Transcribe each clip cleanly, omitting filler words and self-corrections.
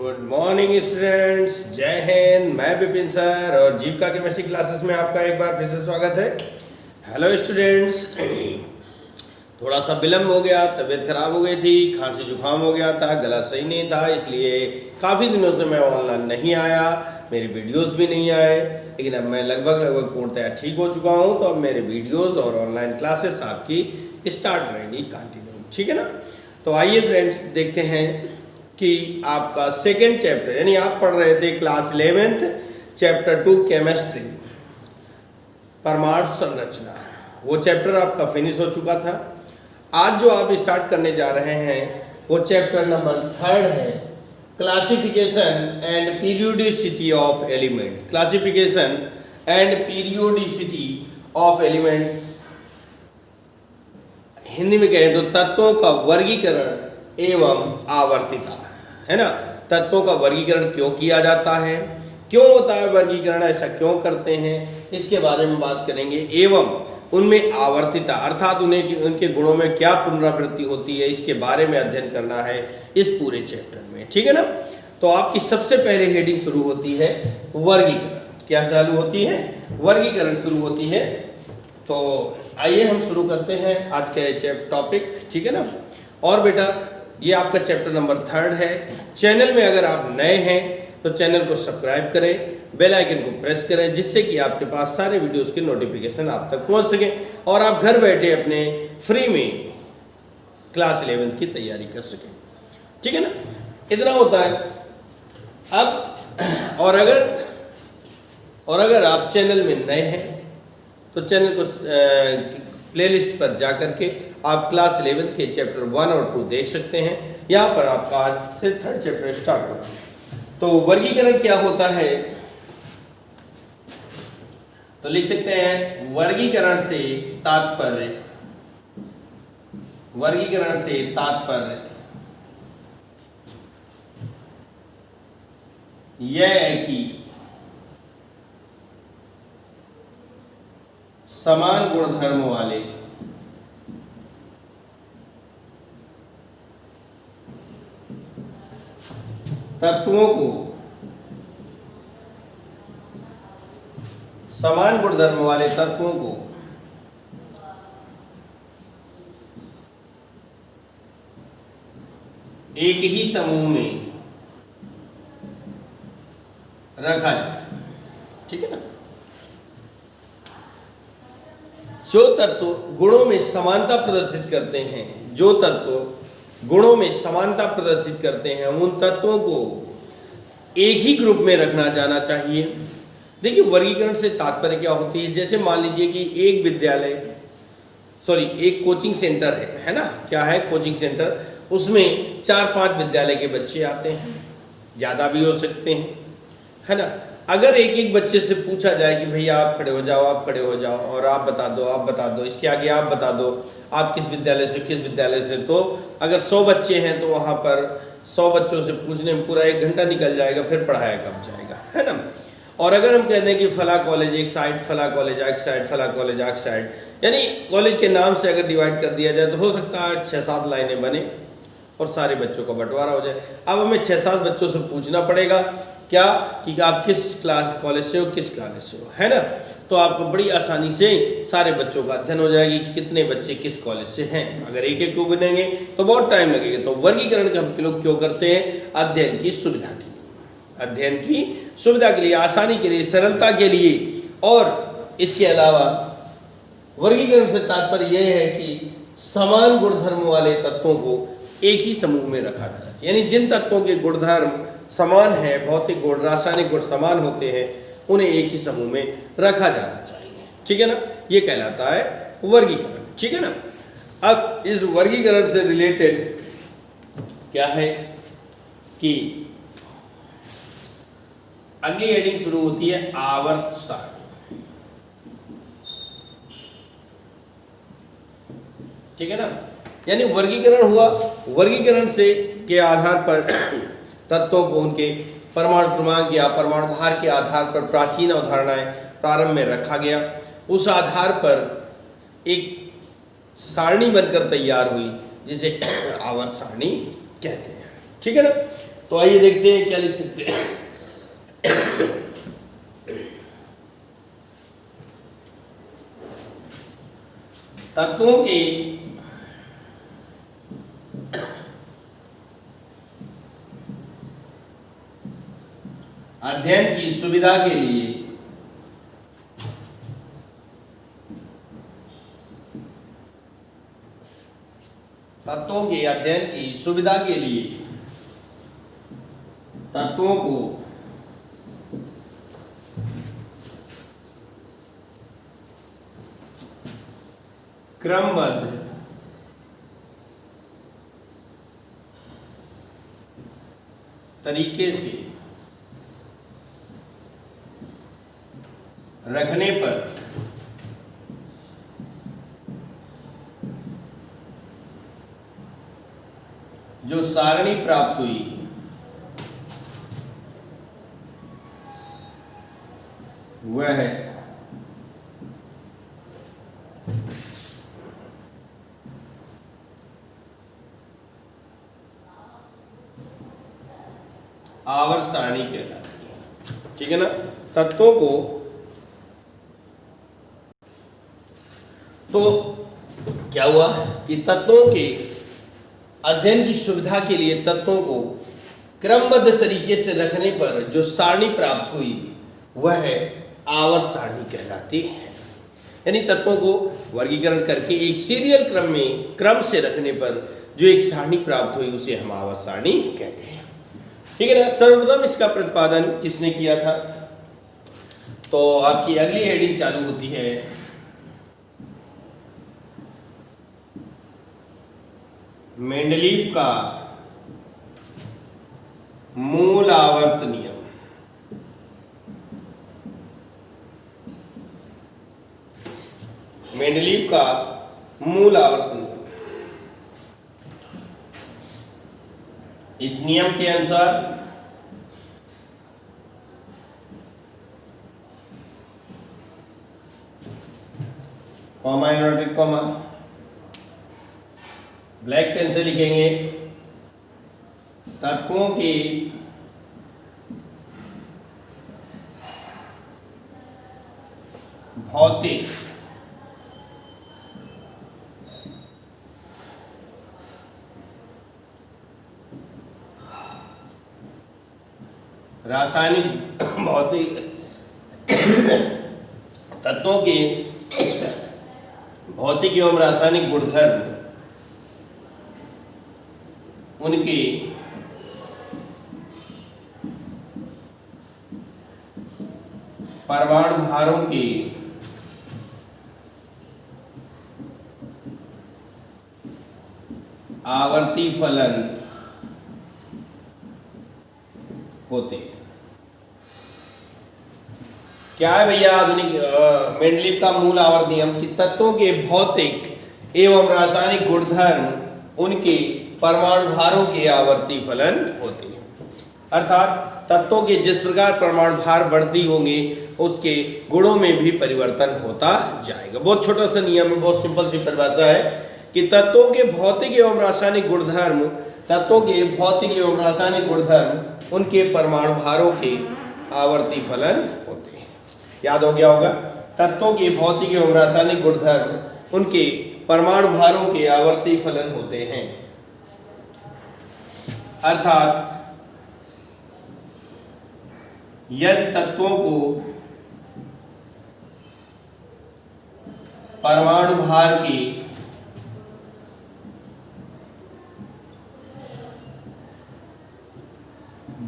Good morning students, जय हिंद। मैं Vipin sir और जीविका केमिस्ट्री क्लासेस में आपका एक बार फिर से स्वागत है। हेलो स्टूडेंट्स, थोड़ा सा विलम्ब हो गया, तबीयत खराब हो गई थी, खांसी जुकाम हो गया था, गला सही नहीं था, इसलिए काफ़ी दिनों से मैं ऑनलाइन नहीं आया, मेरे वीडियोस भी नहीं आए। लेकिन अब मैं लगभग पूर्णतः ठीक हो चुका हूँ, तो अब मेरे वीडियोस और ऑनलाइन क्लासेस आपकी स्टार्ट रहेंगी कंटिन्यू, ठीक है ना। तो आइए फ्रेंड्स, देखते हैं कि आपका सेकेंड चैप्टर, यानी आप पढ़ रहे थे क्लास 11th चैप्टर 2 केमिस्ट्री, परमाणु संरचना, वो चैप्टर आपका फिनिश हो चुका था। आज जो आप स्टार्ट करने जा रहे हैं वो चैप्टर नंबर 3 है, classification and periodicity of element. Classification and periodicity of elements, Hindi में कहें तो तत्वों का वर्गीकरण एवं आवर्तिता, है ना। तत्वों का वर्गीकरण क्यों किया जाता है, क्यों होता है वर्गीकरण, ऐसा क्यों करते हैं, इसके बारे में बात करेंगे। एवं उनमें आवर्तिता अर्थात उनके गुणों में क्या पुनरावृत्ति होती है, इसके बारे में अध्ययन करना है इस पूरे चैप्टर में, ठीक है ना। तो आपकी सबसे पहले हेडिंग शुरू होती है वर्गीकरण। क्या चालू होती है? वर्गीकरण शुरू होती है। तो आइए हम शुरू करते हैं आज के टॉपिक, ठीक है ना। और बेटा, ये आपका चैप्टर नंबर 3 है। चैनल में अगर आप नए हैं तो चैनल को सब्सक्राइब करें, बेल आइकन को प्रेस करें, जिससे कि आपके पास सारे वीडियोस के नोटिफिकेशन आप तक पहुंच सके और आप घर बैठे अपने फ्री में क्लास 11th की तैयारी कर सकें, ठीक है ना। इतना होता है। अब और अगर आप चैनल में नए हैं तो चैनल को प्लेलिस्ट पर जा करके आप क्लास 11th के चैप्टर 1 और 2 देख सकते हैं। यहाँ पर आपका आज से 3rd चैप्टर स्टार्ट होगा। तो वर्गीकरण क्या होता है, तो लिख सकते हैं वर्गीकरण से तात्पर्य यह है कि समान गुणधर्म वाले तत्वों को एक ही समूह में रखा जाए, ठीक है ना। जो तत्व गुणों में समानता प्रदर्शित करते हैं उन तत्वों को एक ही ग्रुप में रखना जाना चाहिए। देखिए, वर्गीकरण से तात्पर्य क्या होती है। जैसे मान लीजिए कि एक कोचिंग सेंटर है ना। क्या है? Coaching centre. उसमें 4-5 विद्यालय के बच्चे आते हैं, ज़्यादा भी हो सकते हैं, है ना। अगर एक बच्चे से पूछा जाए कि भैया आप खड़े हो जाओ और आप बता दो, इसके आगे आप बता दो आप किस विद्यालय से, तो अगर 100 बच्चे हैं तो वहाँ पर 100 बच्चों से पूछने में पूरा 1 घंटा निकल जाएगा, फिर पढ़ाया कब जाएगा, है ना। और अगर हम कहते हैं कि फला कॉलेज एक साइड, फला कॉलेज एक साइड, फला कॉलेज एक साइड, यानी कॉलेज के नाम से अगर डिवाइड कर दिया जाए तो हो सकता है 6-7 लाइनें बने और सारे बच्चों का बंटवारा हो जाए। अब हमें 6-7 बच्चों से पूछना पड़ेगा क्या कि आप किस कॉलेज से हो, किस कॉलेज से हो, है ना। तो आपको बड़ी आसानी से सारे बच्चों का अध्ययन हो जाएगी कि कितने बच्चे किस कॉलेज से हैं। अगर एक को गिनेंगे तो बहुत टाइम लगेगा। तो वर्गीकरण का हम लोग क्यों करते हैं? अध्ययन की सुविधा के लिए, आसानी के लिए, सरलता के लिए। और इसके अलावा वर्गीकरण से तात्पर्य यह है कि समान गुणधर्म वाले तत्वों को एक ही समूह में रखा जाना चाहिए। यानी जिन तत्वों के गुणधर्म समान है, भौतिक गुण, रासायनिक गुण समान होते हैं, उन्हें एक ही समूह में रखा जाना चाहिए, ठीक है ना। ये कहलाता है वर्गीकरण, ठीक है ना। अब इस वर्गीकरण से रिलेटेड क्या है कि अगली हेडिंग शुरू होती है आवर्त सारणी, ठीक है ना। यानी वर्गीकरण हुआ, वर्गीकरण से के आधार पर तत्वों को उनके परमाणु क्रमांक या परमाणु भार के आधार पर प्राचीन अवधारणाएं प्रारंभ में रखा गया। उस आधार पर एक सारणी बनकर तैयार हुई जिसे आवर्त सारणी कहते हैं, ठीक है ना। तो आइए देखते हैं क्या लिख सकते हैं। तत्वों के अध्ययन की सुविधा के लिए तत्वों के अध्ययन की सुविधा के लिए तत्वों को क्रमबद्ध तरीके से रखने पर जो सारणी प्राप्त हुई वह आवर्त सारणी कहलाती है। ठीक है ना। तत्वों को तो क्या हुआ कि तत्वों के अध्ययन की सुविधा के लिए तत्वों को क्रमबद्ध तरीके से रखने पर जो सारणी प्राप्त हुई वह है आवर्त सारणी कहलाती है। यानी तत्वों को वर्गीकरण करके एक सीरियल क्रम में क्रम से रखने पर जो एक सारणी प्राप्त हुई उसे हम आवर्त सारणी कहते हैं। ठीक है ना। सर्वप्रथम इसका प्रतिपादन किसने किया था? तो आपकी अगली हेडिंग चालू होती है मेंडलीफ का मूल आवर्त नियम। मेंडलीफ का मूल आवर्त नियम। इस नियम के अनुसार comma inverted comma black pen से लिखेंगे तत्वों की भौतिक रासायनिक भौतिक तत्वों के भौतिक एवं रासायनिक गुणधर्म उनके परमाणु भारों के आवर्ती फलन होते हैं। क्या है भैया आधुनिक मेंडलीफ का मूल आवर्त नियम कि तत्वों के भौतिक एवं रासायनिक गुणधर्म उनके परमाणु भारों के आवर्ती फलन होते हैं। अर्थात तत्वों के जिस प्रकार परमाणु भार बढ़ती होंगे उसके गुणों में भी परिवर्तन होता जाएगा। बहुत छोटा सा नियम है, बहुत सिंपल सी परिभाषा है कि तत्वों के भौतिक एवं रासायनिक गुणधर्म तत्वों के भौतिक एवं रासायनिक गुणधर्म उनके परमाणु भारों के आवर्ती फलन होते हैं। याद हो गया होगा। तत्वों के भौतिक एवं रासायनिक गुणधर्म उनके परमाणु भारों के आवर्ती फलन होते हैं। अर्थात यदि तत्वों को परमाणु भार की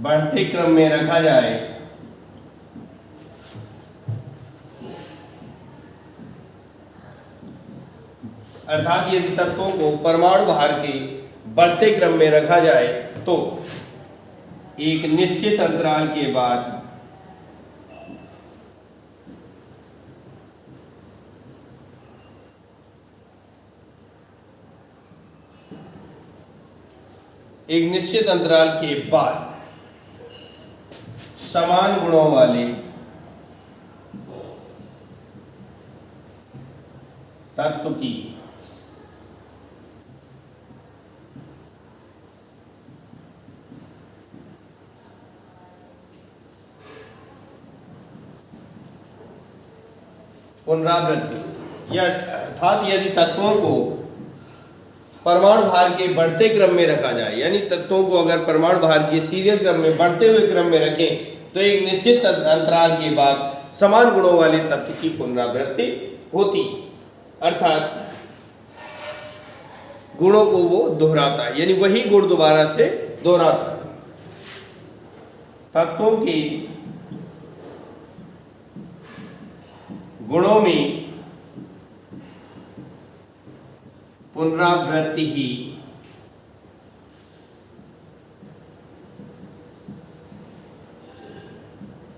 बढ़ते क्रम में रखा जाए अर्थात यदि तत्वों को परमाणु भार के बढ़ते क्रम में रखा जाए तो एक निश्चित अंतराल के बाद समान गुणों वाले तत्व की पुनरावृत्ति होती है। या अर्थात यदि तत्वों को परमाणु भार के बढ़ते क्रम में रखा जाए, यानी तत्वों को अगर परमाणु भार के सीरियल क्रम में बढ़ते हुए क्रम में रखें तो एक निश्चित अंतराल के बाद समान गुणों वाले तत्व की पुनरावृत्ति होती है, अर्थात गुणों को वो दोहराता है, यानी वही गुण दोबारा से दोहराता है। तत्वों के गुणों में पुनरावृत्ति ही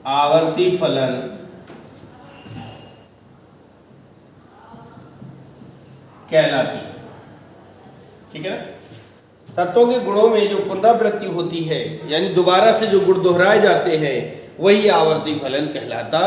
आवर्ती फलन कहलाती है। ठीक है ना। तत्वों के गुणों में जो पुनरावृत्ति होती है, यानी दोबारा से जो गुण दोहराए जाते हैं, वही आवर्ती फलन कहलाता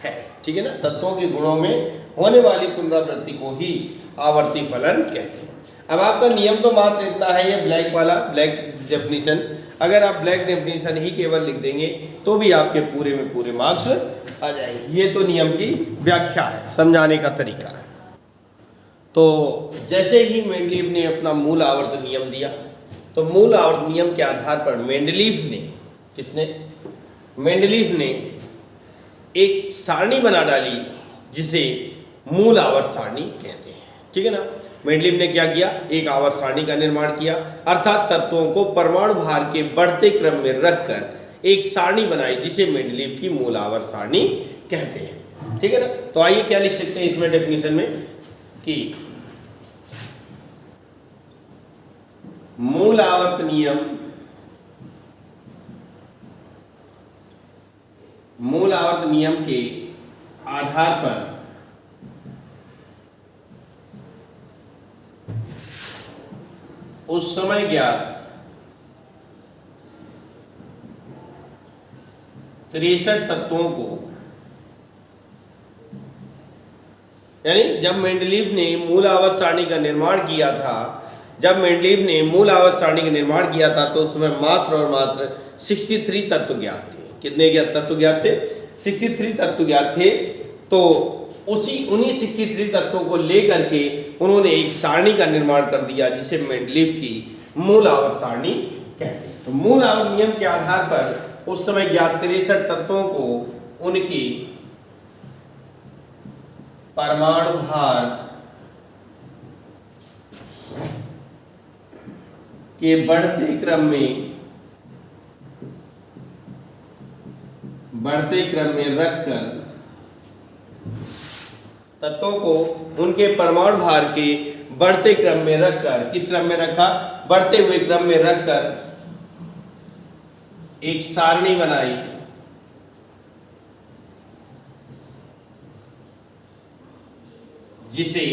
है। ठीक है ना। तत्वों के गुणों में होने वाली पुनरावृत्ति को ही आवर्ती फलन कहते हैं। अब आपका नियम तो मात्र इतना है, ये ब्लैक वाला, ब्लैक डेफिनेशन, अगर आप ब्लैक डेफिनेशन ही केवल लिख देंगे तो भी आपके पूरे में पूरे मार्क्स आ जाएंगे। ये तो नियम की व्याख्या है, समझाने का तरीका है। तो जैसे ही मेंडलीव ने अपना मूल आवर्त नियम दिया, तो मूल आवर्त नियम के आधार पर मेंडलीव ने, किसने? मेंडलीव ने एक सारणी बना डाली जिसे मूल आवर्त सारणी कहते हैं। ठीक है ना। मेंडलीव ने क्या किया? एक आवर्त सारणी का निर्माण किया, अर्थात तत्वों को परमाणु भार के बढ़ते क्रम में रखकर एक सारणी बनाई जिसे मेंडलीव की मूल आवर्त सारणी कहते हैं। ठीक है ना। तो आइए क्या लिख सकते हैं इसमें डेफिनेशन में कि मूल आवर्त नियम, मूल आवर्त नियम के आधार पर उस समय ज्ञात 63 तत्वों को, यानी जब मेंडलीव ने मूल आवर्त सारणी का निर्माण किया था, जब मेंडलीव ने मूल आवर्त सारणी का निर्माण किया था तो उसमें मात्र और मात्र 63 तत्व ज्ञात थे। कितने तत्व ज्ञात थे? 63 तत्व ज्ञात थे। तो उन्हीं 63 तत्वों को लेकर के उन्होंने एक सारणी का निर्माण कर दिया जिसे मेंडलीव की मूल आवर्त सारणी कहते हैं। तो मूल आवर्त नियम के आधार पर उस समय ज्ञात 63 तत्वों को उनकी परमाणु भार के बढ़ते क्रम में रखकर, तत्वों को उनके परमाणु भार के बढ़ते क्रम में रखकर, किस क्रम में रखा? बढ़ते हुए क्रम में रखकर एक सारणी बनाई जिसे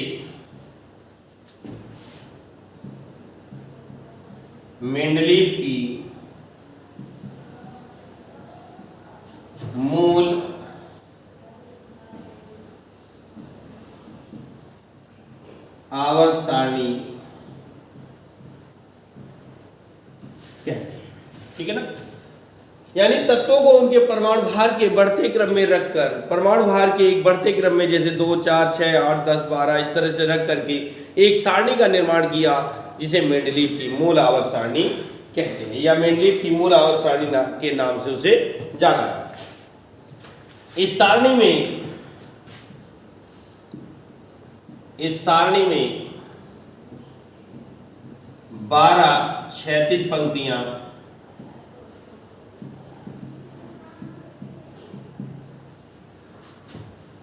मेंडलीव की मूल आवर्त सारणी कहते हैं। ठीक है ना। यानी तत्वों को उनके परमाणु भार के बढ़ते क्रम में रखकर, परमाणु भार के एक बढ़ते क्रम में, जैसे 2, 4, 6, 8, 10, 12 इस तरह से रख करके एक सारणी का निर्माण किया जिसे मेंडलीव की मूल आवर्त सारणी कहते हैं, या मेंडलीव की मूल आवर्त सारणी के नाम से उसे जाना जाता है। इस सारणी में 12 क्षैतिज पंक्तियां,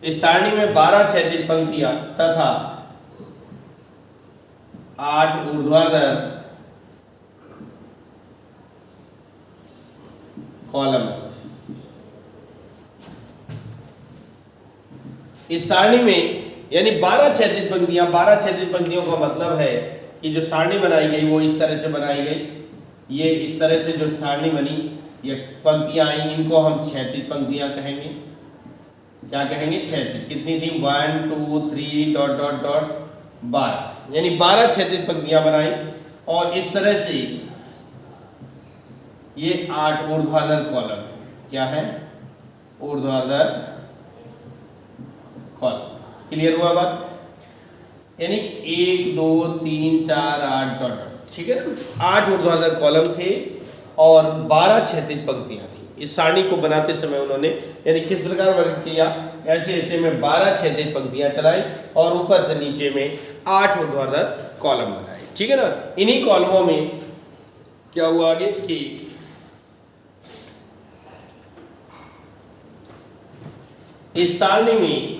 इस सारणी में 12 क्षैतिज पंक्तियां तथा 8 ऊर्ध्वाधर कॉलम। इस सारणी में यानी 12 क्षैतिज पंक्तियां, 12 क्षैतिज पंक्तियों का मतलब है कि जो सारणी बनाई गई वो इस तरह से बनाई गई। ये इस तरह से जो सारणी बनी, ये पंक्तियां आई, इनको हम क्षैतिज पंक्तियां कहेंगे। क्या कहेंगे? क्षैतिज। कितनी थी? 1 2 3 डॉट डॉट डॉट 12, यानी 12 क्षैतिज पंक्तियां बनाई। और इस तरह से ये 8 ऊर्ध्वाधर कॉलम है। क्या है? ऊर्ध्वाधर कॉलम। क्लियर हुआ बात? यानी 1 2 3 4 8 डॉट डॉट, ठीक है ना। 8 ऊर्ध्वाधर कॉलम थे और 12 क्षैतिज पंक्तियां थी। इस सारणी को बनाते समय उन्होंने यानी किस प्रकार वर्ग किया, ऐसे ऐसे में 12 क्षैतिज पंक्तियां चलाई और ऊपर से नीचे में 8 ऊर्ध्वाधर कॉलम बनाए, ठीक है ना। इन्हीं कॉलमों में क्या हुआ आगे कि इस सारणी में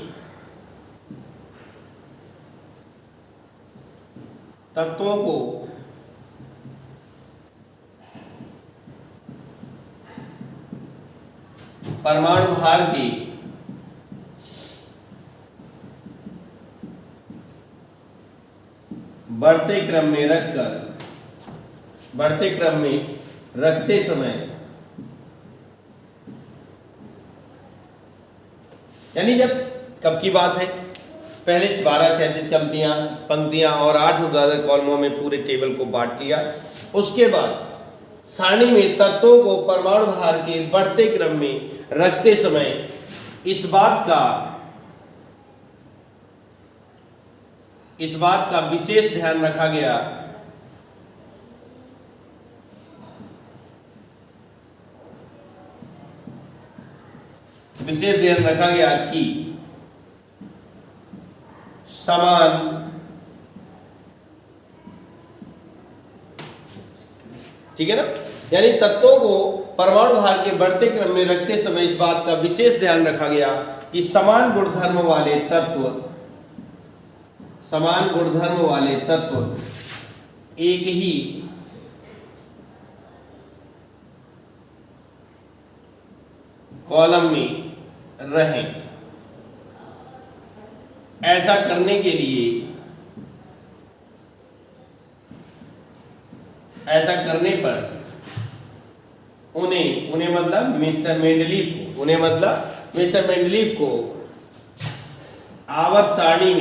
तत्वों को परमाणु भार के बढ़ते क्रम में रखते समय, यानी जब कब की बात है, पहले 12 क्षैतिज पंक्तियां और 8 ऊर्ध्वाधर कॉलमों में पूरे टेबल को बांट लिया। उसके बाद सारणी में तत्वों को परमाणु भार के बढ़ते क्रम में रखते समय इस बात का विशेष ध्यान रखा गया कि समान ठीक है ना, यानी तत्वों को परमाणु भार के बढ़ते क्रम में रखते समय इस बात का विशेष ध्यान रखा गया कि समान गुणधर्म वाले तत्व एक ही कॉलम में रहें। ऐसा करने पर उन्हें मतलब मिस्टर मेंडलीफ को आवर्त सारणी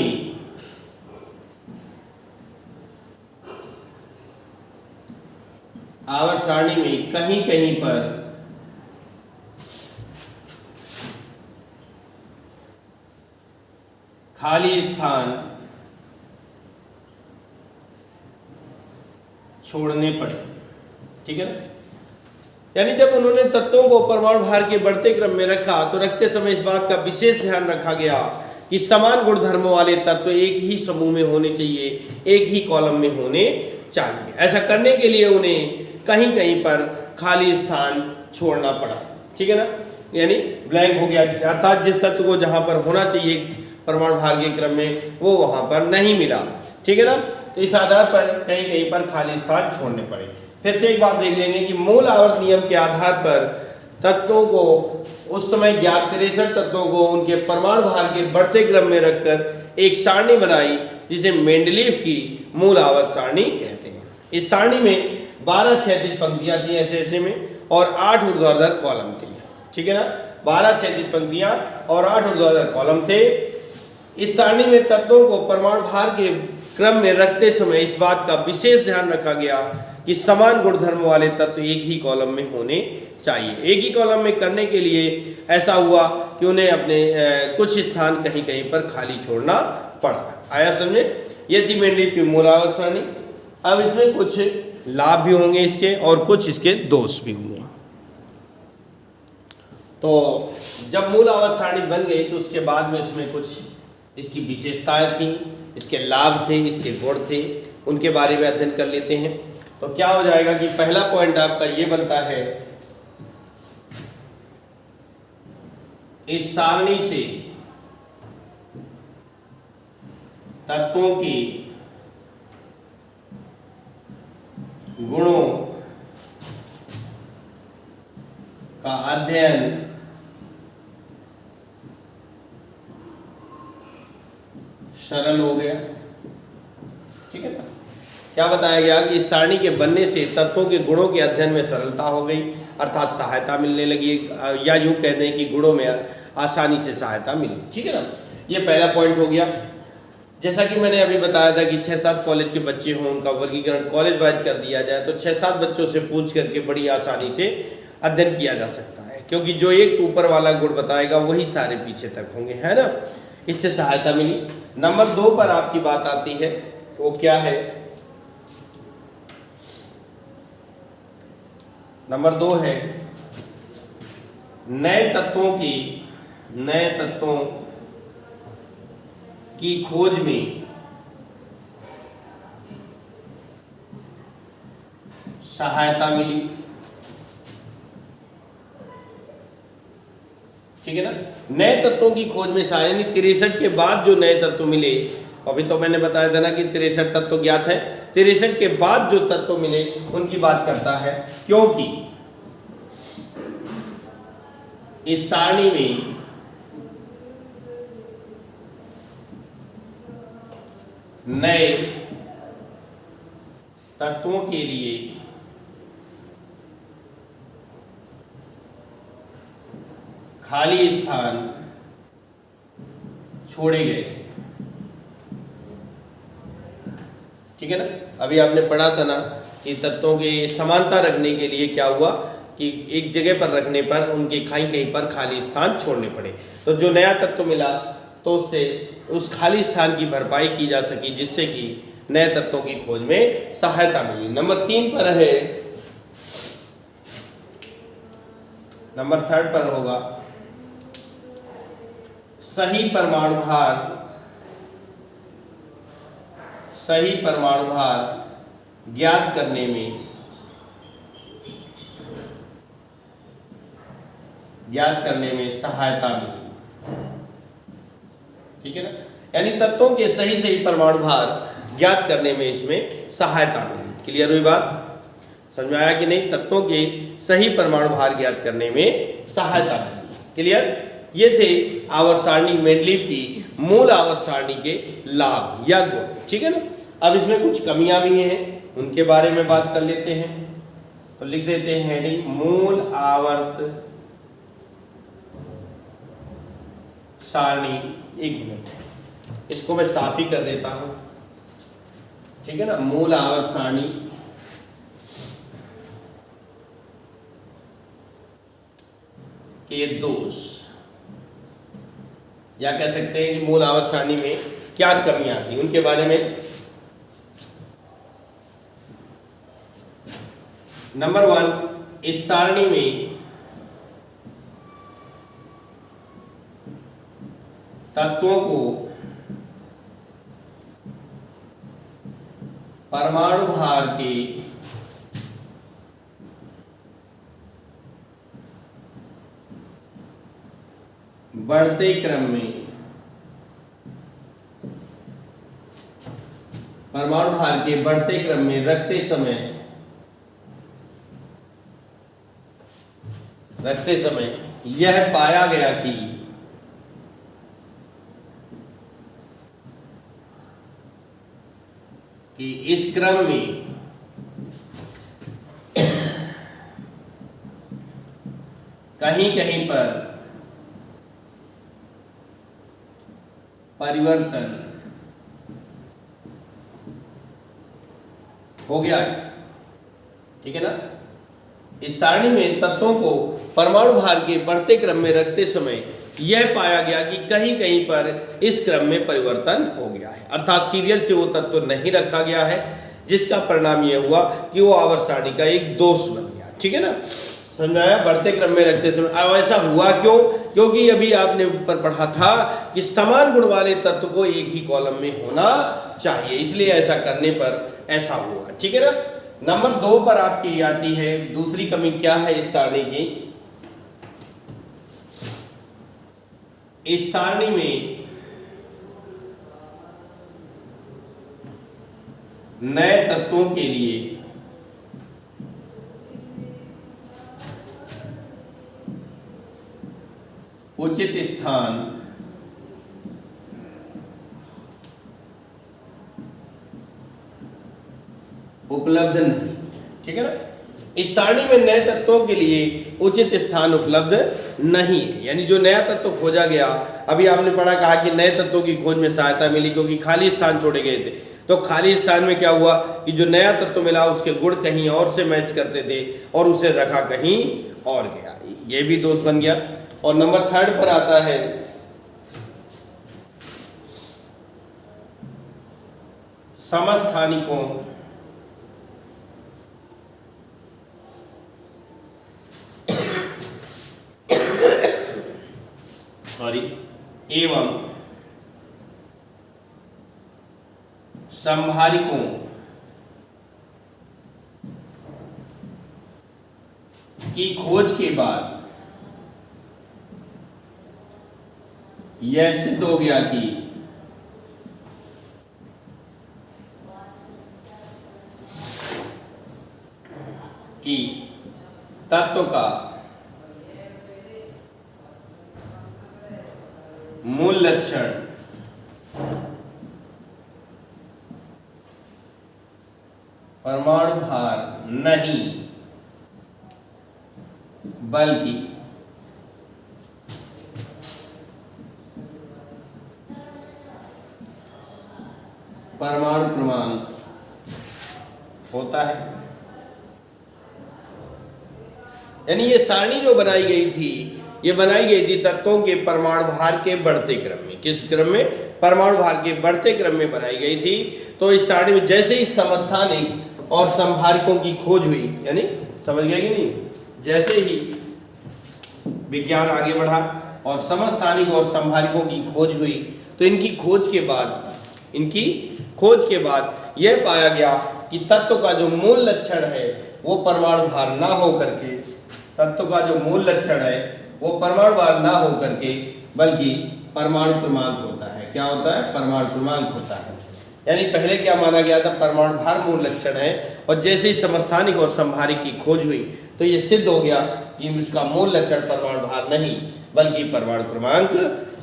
में कहीं कहीं पर खाली स्थान छोड़ने पड़े, ठीक है ना। यानी जब उन्होंने तत्वों को परमाणु भार के बढ़ते क्रम में रखा तो रखते समय इस बात का विशेष ध्यान रखा गया कि समान गुणधर्म वाले तत्व एक ही समूह में होने चाहिए, एक ही कॉलम में होने चाहिए। ऐसा करने के लिए उन्हें कहीं कहीं पर खाली स्थान छोड़ना पड़ा, ठीक है ना, यानी ब्लैंक हो गया, अर्थात जिस तत्व को जहां पर होना चाहिए परमाणु भार के क्रम में वो वहां पर नहीं मिला, ठीक है ना। तो इस आधार पर कहीं कहीं पर खाली स्थान छोड़ने पड़े। फिर से एक बात देख लेंगे कि मूल आवर्त नियम के आधार पर तत्वों को उस समय ज्ञात 63 तत्वों को उनके परमाणु भार के बढ़ते क्रम में रखकर एक सारणी बनाई जिसे मेंडलीव की मूल आवर्त सारणी कहते हैं। इस सारणी में 12 क्षैतिज पंक्तियां थी ऐसे ऐसे में और 8 ऊर्ध्वाधर कॉलम थे, ठीक है ना। 12 क्षैतिज पंक्तियां और 8 ऊर्ध्वाधर कॉलम थे। इस सारणी में तत्वों को परमाणु भार के क्रम में रखते समय इस बात का विशेष ध्यान रखा गया कि समान गुणधर्म वाले तत्व एक ही कॉलम में होने चाहिए। एक ही कॉलम में करने के लिए ऐसा हुआ कि उन्हें अपने कुछ स्थान कहीं कहीं पर खाली छोड़ना पड़ा। आया समझे? ये थी मेंडलीव की मूल आवर्त सारणी। अब इसमें कुछ लाभ भी होंगे इसके और कुछ इसके दोष भी होंगे। तो जब मूल आवर्त सारणी बन गई तो उसके बाद में इसमें कुछ इसकी विशेषताएं थी, इसके लाभ थे, इसके गुण थे, उनके बारे में अध्ययन कर लेते हैं। तो क्या हो जाएगा कि पहला पॉइंट आपका ये बनता है, इस सारणी से तत्वों की गुणों का अध्ययन सरल हो गया, ठीक है ना। क्या बताया गया कि इस सारणी के बनने से तत्वों के गुणों के अध्ययन में सरलता हो गई, अर्थात सहायता मिलने लगी, या यूं कह दें कि गुणों में आसानी से सहायता मिली, ठीक है ना। ये पहला पॉइंट हो गया। जैसा कि मैंने अभी बताया था कि 6-7 कॉलेज के बच्चे हों, उनका वर्गीकरण कॉलेज वाइज कर दिया जाए तो 6-7 बच्चों से पूछ करके बड़ी आसानी से अध्ययन किया जा सकता है, क्योंकि जो एक ऊपर वाला गुण बताएगा वही सारे पीछे तक होंगे, है ना। इससे सहायता मिली। नंबर 2 पर आपकी बात आती है, वो क्या है? नंबर 2 है नए तत्वों की खोज में सहायता मिली। ठीक है ना, नए तत्वों की खोज में सहायता। 63 के बाद जो नए तत्व मिले, अभी तो मैंने बताया था ना कि 63 तत्व ज्ञात है, 63 के बाद जो तत्व मिले उनकी बात करता है, क्योंकि इस सारणी में नए तत्वों के लिए खाली स्थान छोड़े गए थे। ठीक है ना, अभी आपने पढ़ा था ना कि तत्वों के समानता रखने के लिए क्या हुआ कि एक जगह पर रखने पर उनके कहीं पर खाली स्थान छोड़ने पड़े। तो जो नया तत्व मिला तो उससे उस खाली स्थान की भरपाई की जा सकी, जिससे कि नए तत्वों की खोज में सहायता मिली। नंबर 3 पर है, नंबर 3 पर होगा सही परमाणु भार ज्ञात करने में सहायता मिली। ठीक है ना, यानी तत्वों के सही परमाणु भार ज्ञात करने में इसमें सहायता मिली। क्लियर हुई बात? समझ में आया कि नहीं? तत्वों के सही परमाणु भार ज्ञात करने में सहायता मिली। क्लियर? ये थे आवर्त सारणी मेंडलीव की मूल आवर्त सारणी के लाभ या गुण। ठीक है ना, अब इसमें कुछ कमियां भी हैं, उनके बारे में बात कर लेते हैं। तो लिख देते हैं हेडिंग, मूल आवर्त सारणी। 1 मिनट, इसको मैं साफ ही कर देता हूं। ठीक है ना, मूल आवर्त सारणी के दोष, या कह सकते हैं कि मूल आवर्त सारणी में क्या कमियां थी उनके बारे में। नंबर 1, इस सारणी में तत्वों को परमाणु भार के बढ़ते क्रम में रखते समय यह पाया गया कि इस क्रम में कहीं पर परिवर्तन हो गया है। ठीक है ना, इस सारणी में तत्वों को परमाणु भार के बढ़ते क्रम में रखते समय यह पाया गया कि कहीं पर इस क्रम में परिवर्तन हो गया है, अर्थात सीरियल से वो तत्व नहीं रखा गया है, जिसका परिणाम यह हुआ कि वो आवर्त सारणी का एक दोष बन गया। ठीक है ना, समझाया? बढ़ते क्रम में रखते समय। अब ऐसा हुआ क्यों? क्योंकि अभी आपने ऊपर पढ़ा था कि समान गुण वाले तत्व को एक ही कॉलम में होना चाहिए, इसलिए ऐसा करने पर ऐसा हुआ। ठीक है ना, नंबर 2 पर आपकी आती है दूसरी कमी क्या है इस सारणी की। इस सारणी में नए तत्वों के लिए उचित स्थान उपलब्ध नहीं। ठीक है ना, इस सारणी में नए तत्वों के लिए उचित स्थान उपलब्ध नहीं है, यानी जो नया तत्व खोजा गया, अभी आपने पढ़ा कहा कि नए तत्वों की खोज में सहायता मिली क्योंकि खाली स्थान छोड़े गए थे। तो खाली स्थान में क्या हुआ कि जो नया तत्व मिला उसके गुण कहीं और से मैच करते थे और उसे रखा कहीं और गया, ये भी दोष बन गया। और नंबर 3 पर आता है समस्थानिकों एवं संभारिकों की खोज के बाद यह सिद्ध हो गया कि तत्व का मूल लक्षण परमाणु भार नहीं बल्कि परमाणु क्रमांक होता है। यानी ये सारणी जो बनाई गई थी, ये बनाई गई थी तत्वों के परमाणु भार के बढ़ते क्रम में। किस क्रम में? परमाणु भार के बढ़ते क्रम में बनाई गई थी। तो इस सारणी में जैसे ही समस्थानिक और संभारिकों की खोज हुई, यानी समझ गए कि नहीं, जैसे ही विज्ञान आगे बढ़ा और समस्थानिक और संभारिकों की खोज हुई, तो इनकी खोज के बाद यह पाया गया कि तत्व का जो मूल लक्षण है वो परमाणु भार ना हो करके, तत्व का जो मूल लक्षण है वो परमाणु भार ना हो करके बल्कि परमाणु क्रमांक होता है। क्या होता है? परमाणु क्रमांक होता है। यानी पहले क्या माना गया था? परमाणु भार मूल लक्षण है, और जैसे ही समस्थानिक और संभारिक की खोज हुई तो ये सिद्ध हो गया कि उसका मूल लक्षण परमाणु भार नहीं बल्कि परमाणु क्रमांक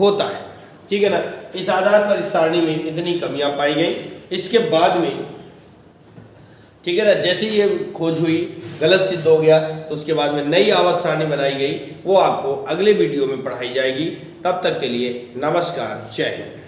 होता है। ठीक है ना। इस आधार पर इस सारणी में इतनी कमियां पाई गई। इसके बाद में, ठीक है ना, जैसे ये खोज हुई गलत सिद्ध हो गया तो उसके बाद में नई आवर्त सारणी बनाई गई, वो आपको अगले वीडियो में पढ़ाई जाएगी। तब तक के लिए नमस्कार, जय हिंद।